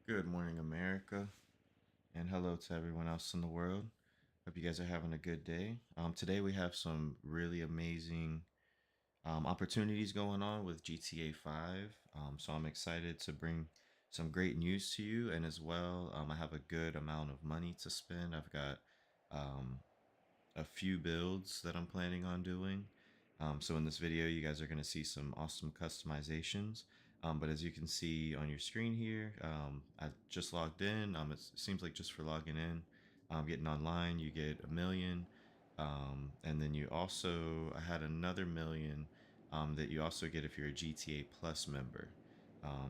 Good morning, America, and hello to everyone else in the world. Hope you guys are having a good day. Today we have some really amazing opportunities going on with GTA 5. So I'm excited to bring some great news to you, and as well, I have a good amount of money to spend. I've got um, a few builds that I'm planning on doing. So in this video, you guys are going to see some awesome customizations. But as you can see on your screen here, I just logged in. It seems like just for logging in, getting online, you get 1 million. And then I had another 1 million that you also get if you're a GTA Plus member.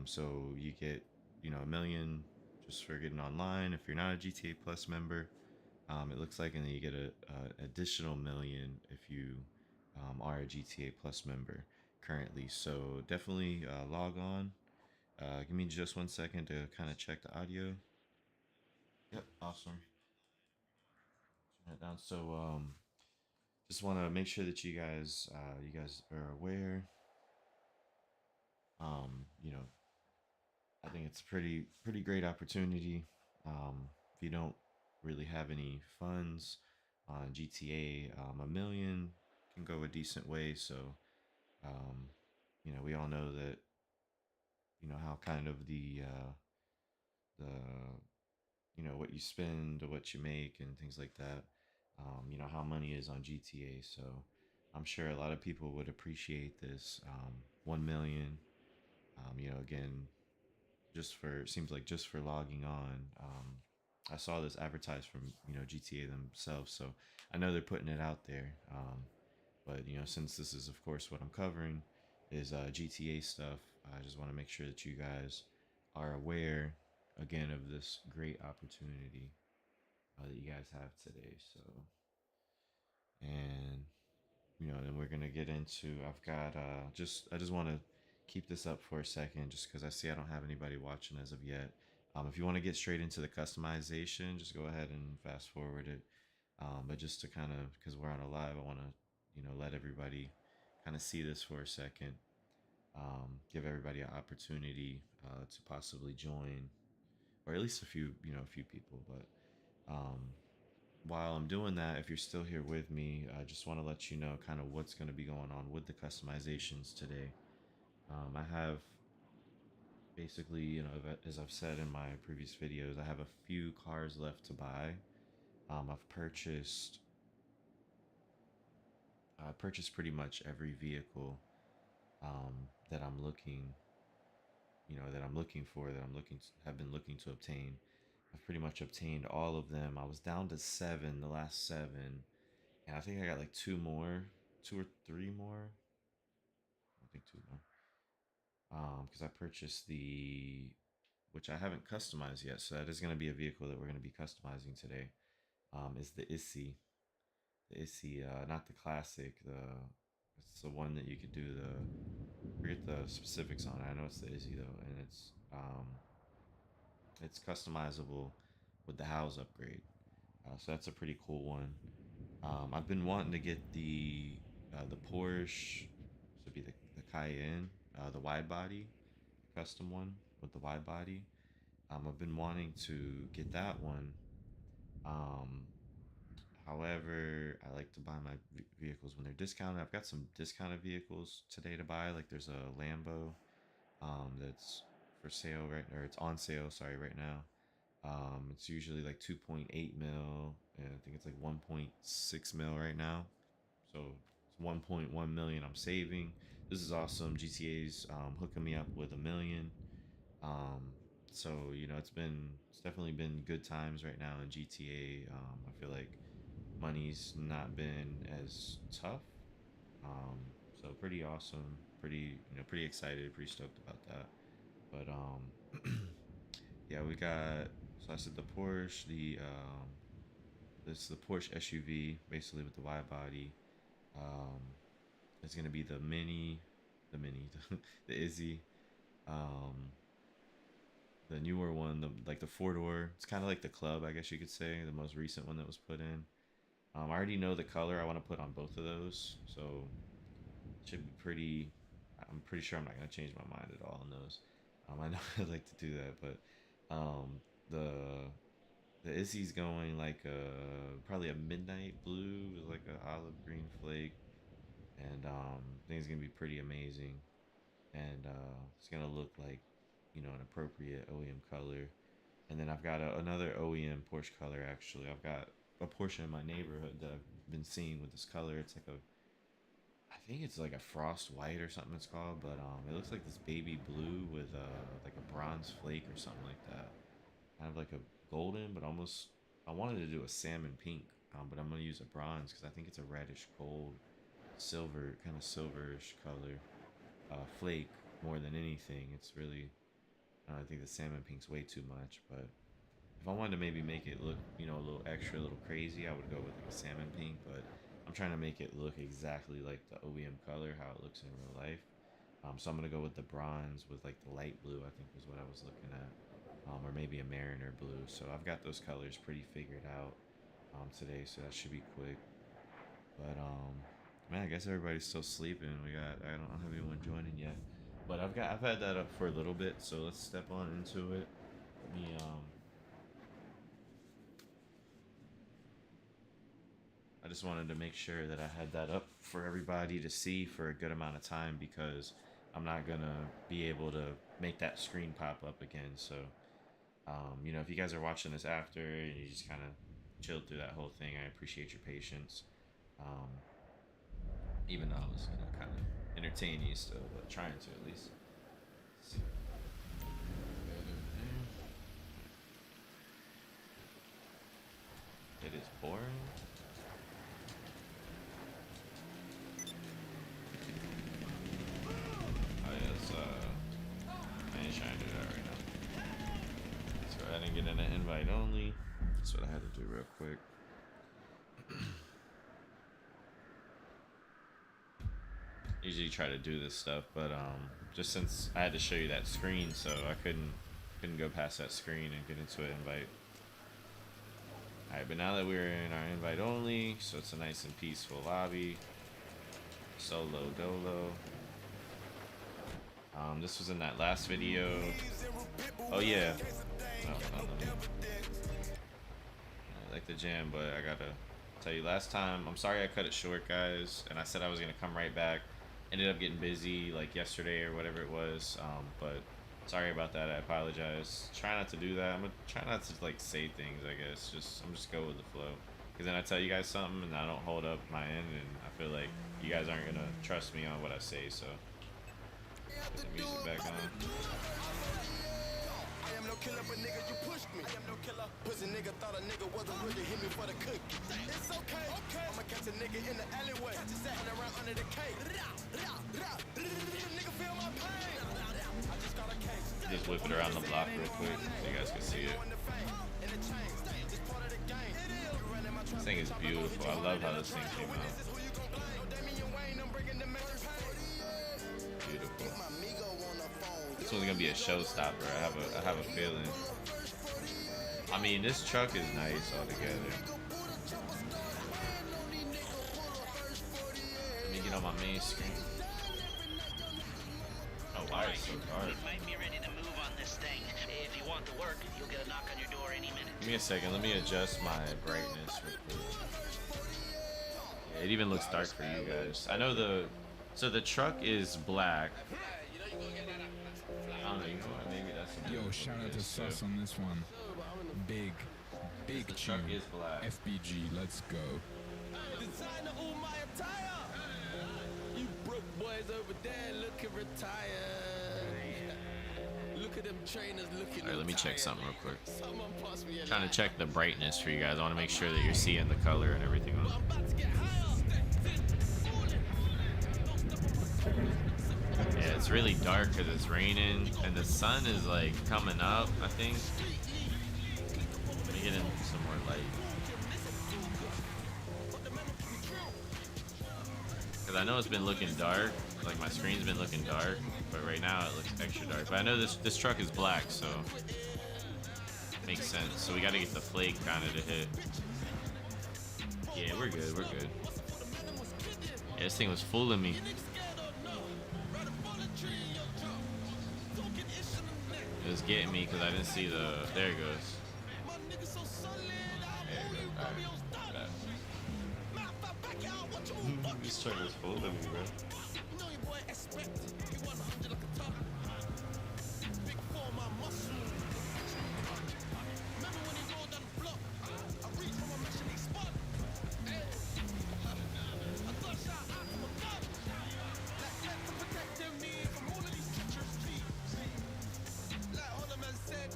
So you get, 1 million just for getting online if you're not a GTA Plus member. It looks like, and then you get a additional 1 million if you are a GTA Plus member currently. So definitely log on. Give me just 1 second to kind of check the audio. Yep, awesome. Turn that down. So just want to make sure that you guys are aware. You know, I think it's a pretty great opportunity. If you don't really have any funds on GTA, 1 million can go a decent way. So, um, we all know that how kind of the what you spend or what you make and things like that. How money is on GTA. So, I'm sure a lot of people would appreciate this 1 million. Again, seems like just for logging on. I saw this advertised from GTA themselves, so I know they're putting it out there. But since this is of course what I'm covering is GTA stuff, I just want to make sure that you guys are aware again of this great opportunity that you guys have today. So, and then we're gonna get into. I've got I just want to keep this up for a second, just because I see I don't have anybody watching as of yet. If you want to get straight into the customization, just go ahead and fast forward it. But just to kind of, because we're on a live, I want to let everybody kind of see this for a second. Give everybody an opportunity to possibly join, or at least a few people. But um, while I'm doing that, if you're still here with me, I just want to let you know kind of what's going to be going on with the customizations today. I have basically, as I've said in my previous videos, I have a few cars left to buy. I've purchased pretty much every vehicle that I'm looking, that I'm looking for, that have been looking to obtain. I've pretty much obtained all of them. I was down to seven, the last seven, and I think I got like two or three more. I don't think two more. Because I purchased which I haven't customized yet. So that is going to be a vehicle that we're going to be customizing today. Is the Issy, not the classic. It's the one that you could do forget the specifics on it. I know it's the Issy though, and it's customizable with the house upgrade. So that's a pretty cool one. I've been wanting to get the Porsche, so it'd be the Cayenne, the wide body, the custom one with the wide body. I've been wanting to get that one. Um, However, I like to buy my vehicles when they're discounted. I've got some discounted vehicles today to buy. Like there's a Lambo that's for sale or it's on sale, sorry, right now. It's usually like 2.8 mil, and I think it's like 1.6 mil right now. So it's 1.1 million I'm saving. This is awesome. GTA's hooking me up with 1 million. Um, so it's definitely been good times right now in GTA. I feel like money's not been as tough. So pretty awesome. Pretty excited. Pretty stoked about that. But yeah, we got. So I said the Porsche, this is the Porsche SUV, basically with the wide body. Um, it's gonna be the mini, the Izzy. Um, the newer one, like the 4 door. It's kind of like the Club, I guess you could say, the most recent one that was put in. I already know the color I want to put on both of those, so it should be I'm pretty sure I'm not gonna change my mind at all on those. I know I like to do that, but Um, the the Izzy's going like probably a midnight blue with like a olive green flake, and I think it's gonna be pretty amazing. And it's gonna look like, an appropriate OEM color. And then I've got another OEM Porsche color. Actually, I've got a Porsche in my neighborhood that I've been seeing with this color. It's like I think it's like a frost white or something it's called, but it looks like this baby blue with like a bronze flake or something like that. Kind of like a golden, but almost. I wanted to do a salmon pink, but I'm gonna use a bronze because I think it's a reddish gold, silver, kind of silverish color, flake more than anything. It's really. I think the salmon pink's way too much, but if I wanted to maybe make it look, a little extra, a little crazy, I would go with like a salmon pink. But I'm trying to make it look exactly like the OEM color, how it looks in real life. So I'm gonna go with the bronze with like the light blue. I think was what I was looking at, or maybe a mariner blue. So I've got those colors pretty figured out today, so that should be quick. But man, I guess everybody's still sleeping. I don't have anyone joining yet, but I've had that up for a little bit. So let's step on into it. Let me I just wanted to make sure that I had that up for everybody to see for a good amount of time because I'm not gonna be able to make that screen pop up again. So, if you guys are watching this after and you just kind of chilled through that whole thing, I appreciate your patience. Um, Even though I was kind of entertaining you still, but trying to at least. Let's see. It is boring. Oh yeah, I ain't trying to do that right now. So I didn't get an invite only. That's what I had to do real quick. Usually try to do this stuff, but just since I had to show you that screen, so I couldn't go past that screen and get into an invite. Alright, but now that we're in our invite only, so it's a nice and peaceful lobby. Solo dolo. This was in that last video. Oh yeah. Oh, I like the jam, but I gotta tell you, last time, I'm sorry I cut it short, guys, and I said I was gonna come right back. Ended up getting busy like yesterday or whatever it was, but sorry about that. I apologize. Try not to do that. I'm gonna try not to like say things, I guess. I'm just go with the flow, because then I tell you guys something and I don't hold up my end, and I feel like you guys aren't gonna trust me on what I say. So put the music back on. I am no killer, but nigga, you pushed me. I am no killer. Pussy nigga thought a nigga wasn't really hit me for the cookie. It's okay. I'ma catch a nigga in the alleyway. Run around under the cake. Nigga feel my pain. I just got a case. Just whip it around the block real quick so you guys can see it. This thing is beautiful. I love how this thing came out. Beautiful. This one's gonna be a showstopper. I have a feeling. I mean, this truck is nice altogether. Let me get on my main screen. Oh, why it's so dark? We might be ready to move on this thing. If you want to work, you'll get a knock on your door any minute. Give me a second. Let me adjust my brightness real quick. Yeah, it even looks dark for you guys. I know so the truck is black. I don't know, maybe that's Yo, shout out to Sus on this one. Big tune. Is black. FBG, let's go. Designer all my attire. You broke boys over there looking retired. Look at them trainers looking. Alright, let me check something real quick. Someone pass me a Trying to check the brightness for you guys. I want to make sure that you're seeing the color and everything on. I'm about to get higher. Yeah, it's really dark because it's raining and the sun is like coming up, I think. Let me get in some more light. Because I know it's been looking dark, like my screen's been looking dark, but right now it looks extra dark. But I know this truck is black, so makes sense. So we got to get the flake kind of to hit. Yeah, we're good. Yeah, this thing was fooling me. It was getting me because I didn't see the. There it goes. There it goes. Alright. This truck was full of me, bro.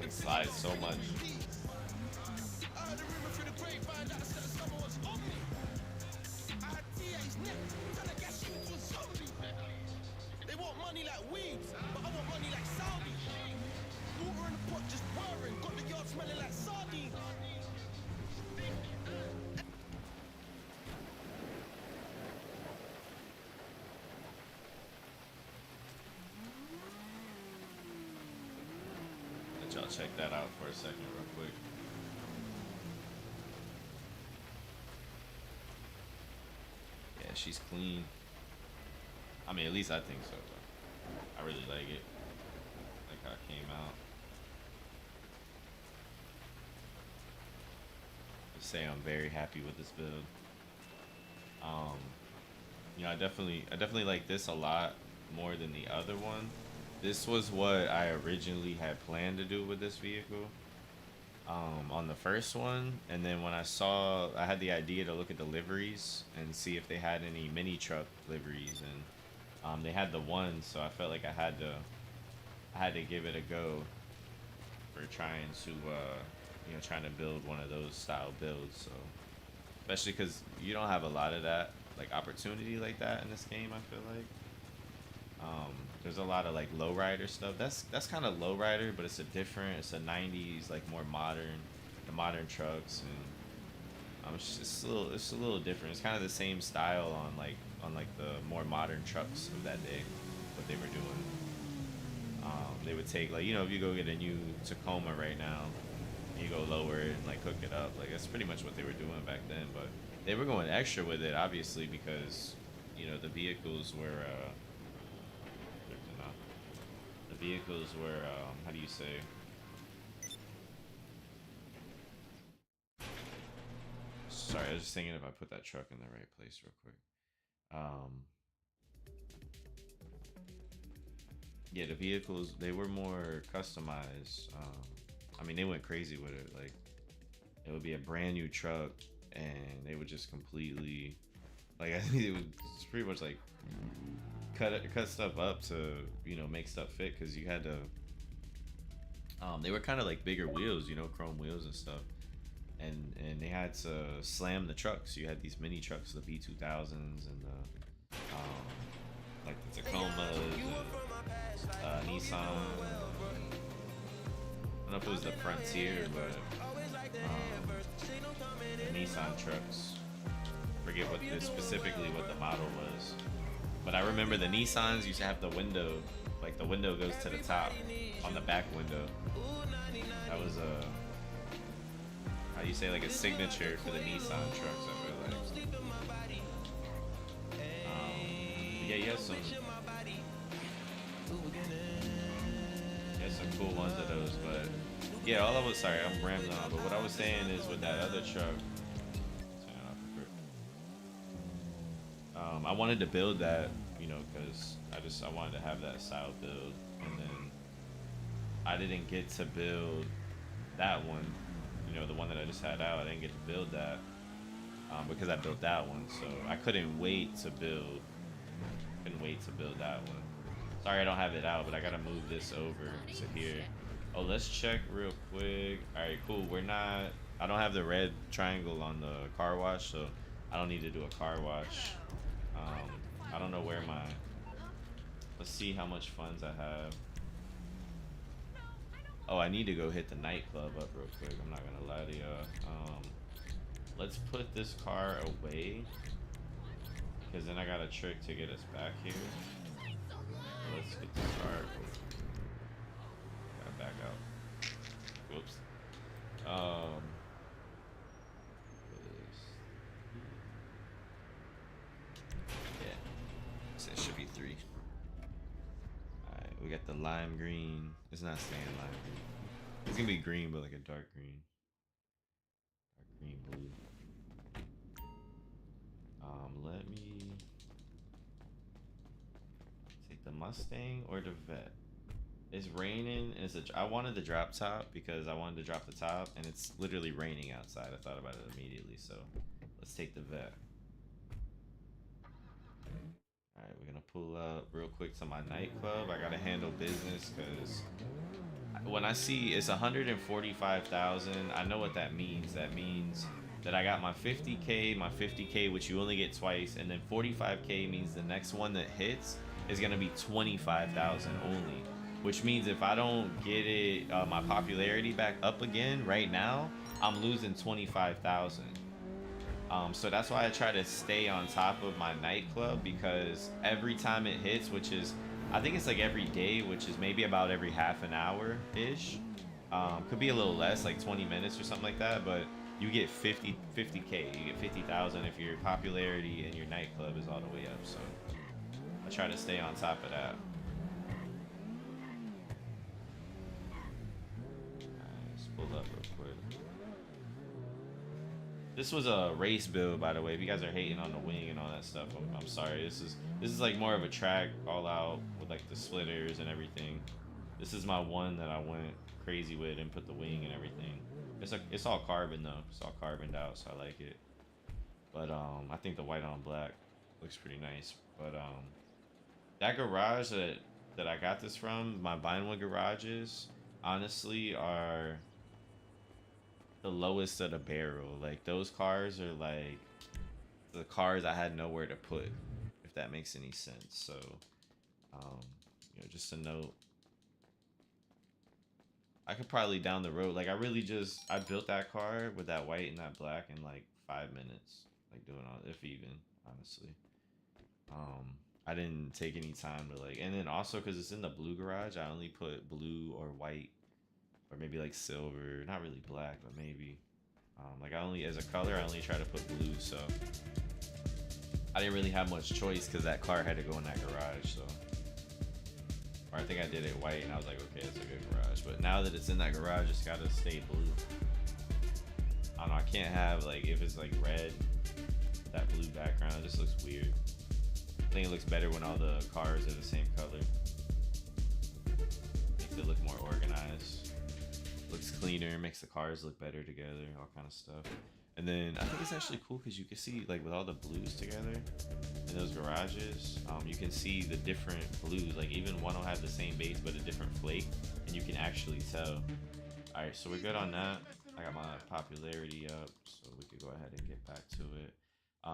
It slides so much. They want money like weeds, but I want money like Saudi. Water in the pot just whirring, got the yard smelling like sardines. Let y'all check that out for a second real quick. Yeah, she's clean. I mean, at least I think so, though. I really like it. Like how it came out. Just say I'm very happy with this build. You know, I definitely like this a lot more than the other one. This was what I originally had planned to do with this vehicle on the first one, and then when I had the idea to look at the liveries and see if they had any mini truck liveries, and they had the one, so I felt like I had to give it a go for trying to you know, trying to build one of those style builds. So especially because you don't have a lot of that like opportunity like that in this game, I feel like. There's a lot of like lowrider stuff. That's kind of lowrider, but it's a 90s like more modern, the modern trucks, and it's a little different. It's kind of the same style on like the more modern trucks of that day, what they were doing. They would take, like, you know, if you go get a new Tacoma right now, you go lower it and like hook it up, like that's pretty much what they were doing back then. But they were going extra with it, obviously, because, you know, the vehicles were how do you say, sorry, I was just thinking if I put that truck in the right place real quick. Yeah, the vehicles, they were more customized. I mean, they went crazy with it. Like, it would be a brand new truck and they would just completely, like, I think it was pretty much like cut stuff up to, you know, make stuff fit, because you had to they were kind of like bigger wheels, you know, chrome wheels and stuff, and they had to slam the trucks. You had these mini trucks, the B2000s and the like the Tacomas and Nissan. I don't know if it was the Frontier, but the Nissan trucks. Forget specifically what the model was. But I remember the Nissans used to have the window, like the window goes to the top on the back window. That was how you say, like a signature for the Nissan trucks, I feel like. Yeah, you have some cool ones of those, but yeah, sorry, I'm rambling on, but what I was saying is with that other truck, I wanted to build that, you know, because I wanted to have that style build, and then I didn't get to build that one, you know, the one that I just had out. I didn't get to build that because I built that one, so I couldn't wait to build that one. Sorry I don't have it out, but I gotta move this over to here. Oh, let's check real quick. All right, cool. I don't have the red triangle on the car wash, so I don't need to do a car wash. I don't know where let's see how much funds I have. Oh, I need to go hit the nightclub up real quick. I'm not gonna lie to y'all. Let's put this car away, because then I got a trick to get us back here. Let's get this car. Gotta back out. Whoops. Yeah. So it should be 3. Alright, we We got the lime green. It's not staying lime green. It's gonna be green, but like a dark green. Dark green blue. Let me take the Mustang or the Vet. It's raining. I wanted the drop top because I wanted to drop the top, and it's literally raining outside. I thought about it immediately, so let's take the Vet. All right, we're gonna pull up real quick to my nightclub. I gotta handle business because when I see it's 145,000, I know what that means. That means that I got my 50K, which you only get twice, and then 45K means the next one that hits is gonna be 25,000 only. Which means if I don't get it, my popularity back up again right now, I'm losing 25,000. So that's why I try to stay on top of my nightclub, because every time it hits, which is, I think it's like every day, which is maybe about every half an hour ish. Could be a little less, like 20 minutes or something like that, but you get 50K, you get 50,000 if your popularity in your nightclub is all the way up. So I try to stay on top of that. Let's pull up real quick. This was a race build, by the way. If you guys are hating on the wing and all that stuff, I'm sorry. This is like more of a track all out with like the splitters and everything. This is my one that I went crazy with and put the wing and everything. It's all carbon though. It's all carboned out, so I like it. But I think the white on black looks pretty nice. But that garage that I got this from, my Vinewood garages, honestly are the lowest of the barrel. Like those cars are like the cars I had nowhere to put, if that makes any sense. So you know, just a note, I could probably down the road, like I built that car with that white and that black in like 5 minutes, like doing all, if even, honestly. I didn't take any time to like, and then also because it's in the blue garage, I only put blue or white or maybe like silver, not really black, but maybe like I only, as a color, I only try to put blue. So I didn't really have much choice because that car had to go in that garage. So, or I think I did it white and I was like, okay, it's a good garage. But now that it's in that garage, it's gotta stay blue. I don't know, I can't have like, if it's like red, that blue background, it just looks weird. I think it looks better when all the cars are the same color. Makes it look more organized. Looks cleaner, makes the cars look better together, all kind of stuff. And then I think it's actually cool because you can see like with all the blues together in those garages, you can see the different blues. Like even one will have the same base but a different flake, and you can actually tell. All right, so we're good on that. I got my popularity up, so we could go ahead and get back to it.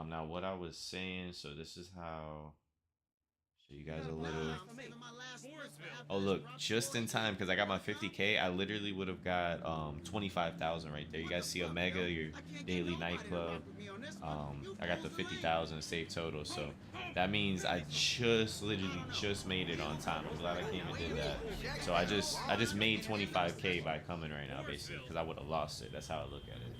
Now what I was saying, so this is how, show you guys a little. Oh look, just in time because I got my 50K. I literally would have got 25,000 right there. You guys see Omega, your daily nightclub. I got the 50,000 save total, so that means I literally just made it on time. I'm glad I came and did that. So I just made 25K by coming right now, basically, because I would have lost it. That's how I look at it.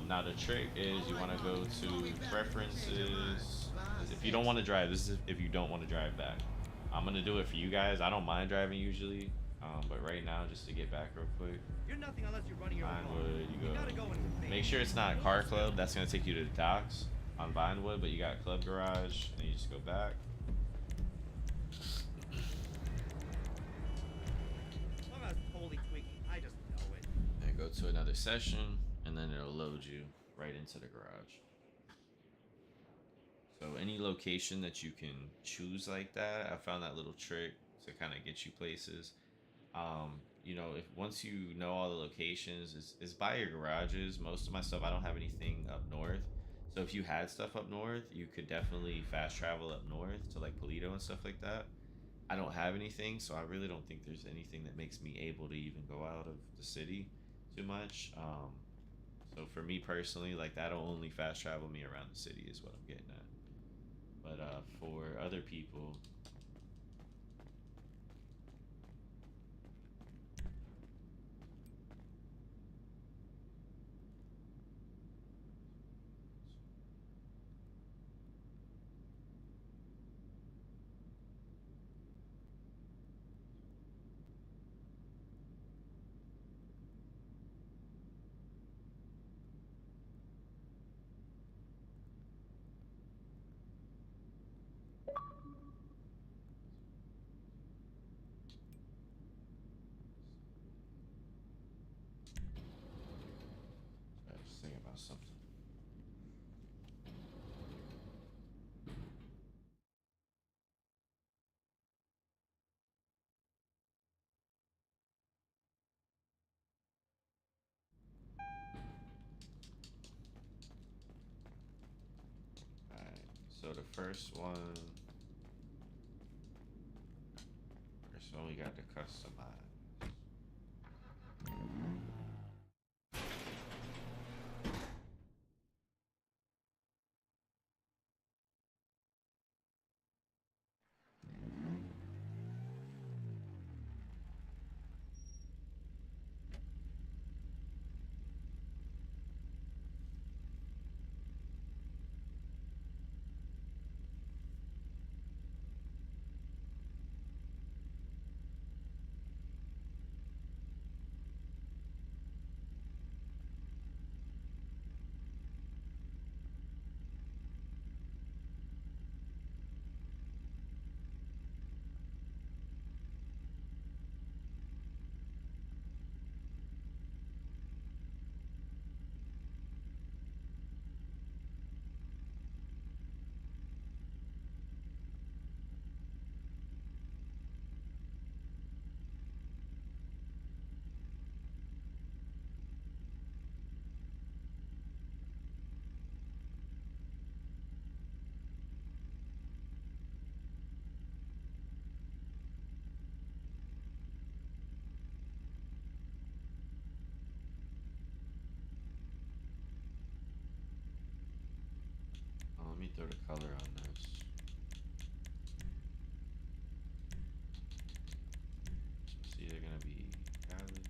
Now the trick is you want to go to preferences. If you don't want to drive, this is if you don't want to drive back. I'm gonna do it for you guys. I don't mind driving usually, but right now, just to get back real quick. You're nothing unless you're running your own. Vinewood, You gotta go in. Make sure it's not car club. That's gonna take you to the docks on Vinewood, but you got club garage, and you just go back. I'm a holy Twinkie. I just know it. And go to another session, and then it'll load you right into the garage. So any location that you can choose like that, I found that little trick to kind of get you places. You know, if once you know all the locations, is by your garages. Most of my stuff, I don't have anything up north. So if you had stuff up north, you could definitely fast travel up north to like Polito and stuff like that. I don't have anything, so I really don't think there's anything that makes me able to even go out of the city too much. So for me personally, like that'll only fast travel me around the city is what I'm getting at. But for other people, first one we got to customize. Let me throw the color on this. So see, they're gonna be galaxy.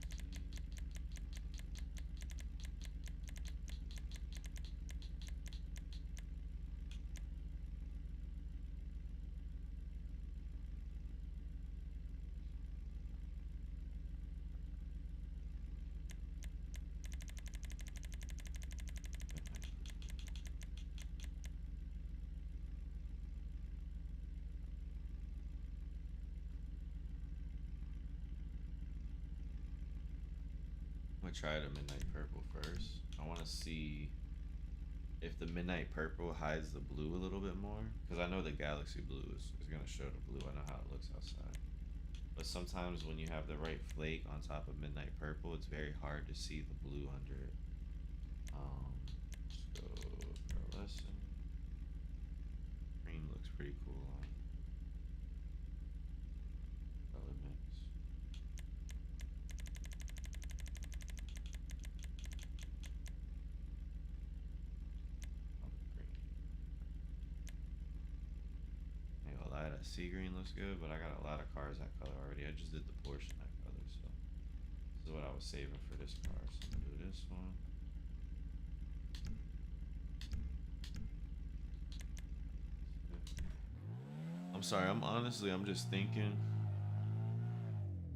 I'm gonna try the midnight purple first. I want to see if the midnight purple hides the blue a little bit more, because I know the galaxy blue is gonna show the blue. I know how it looks outside. But sometimes when you have the right flake on top of midnight purple, it's very hard to see the blue under it. Let's go pearlescent. Green looks pretty cool on color mix. Ain't gonna lie, that sea green looks good, but I got a lot of cars that color already. I just did the Porsche in that color, so this is what I was saving for this car. So I'm gonna do this one. I'm sorry, I'm just thinking,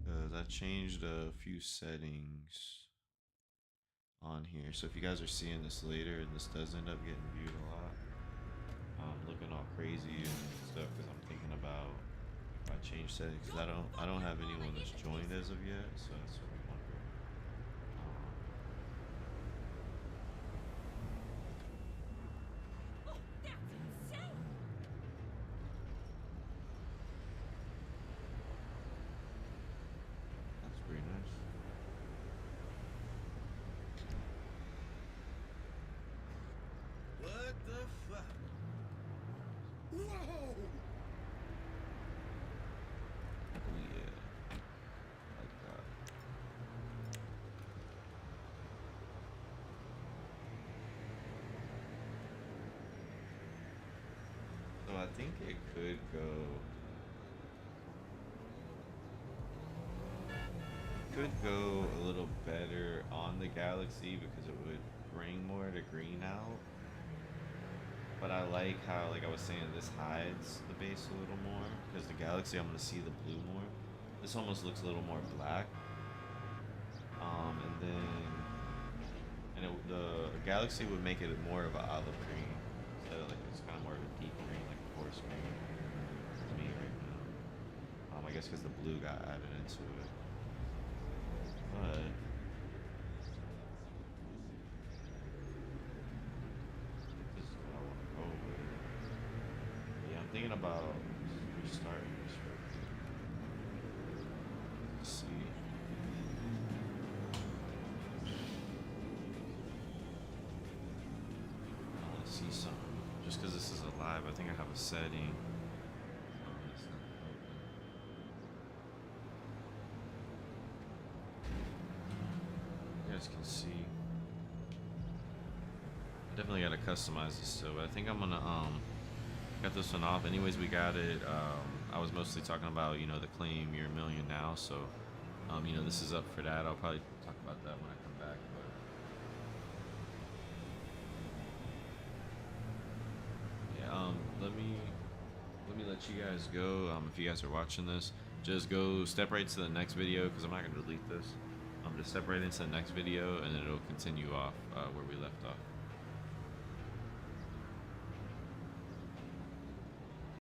because I changed a few settings on here. So if you guys are seeing this later and this does end up getting viewed a lot, looking all crazy and stuff, because I'm thinking about if I change settings, because I don't have anyone that's joined as of yet, so that's what I'm wondering. Oh, that's insane! That's pretty nice. What the fuck? Whoa! Oh yeah, like that. So I think it could go a little better on the Galaxy because it would bring more of the green out. But I like how, like I was saying, this hides the base a little more, because the Galaxy I'm gonna see the blue more. This almost looks a little more black. And then the Galaxy would make it more of an olive green instead of like it's kind of more of a deep green, like a forest green to me right now. I guess because the blue got added into it. But this is what I want to go with. Yeah, I'm thinking about restarting this real quick. Let's see. I want to see something. Just because this is a live live. I think I have a setting. It's not open. You guys can see. I definitely gotta customize this still, but I think I'm gonna got this one off. Anyways, we got it. I was mostly talking about, you know, the claim you're a million now, so you know, this is up for that. I'll probably talk about that when I come back, but yeah, let me let you guys go. If you guys are watching this, just go step right to the next video, because I'm not gonna delete this. Just step right into the next video, and then it'll continue off where we left off.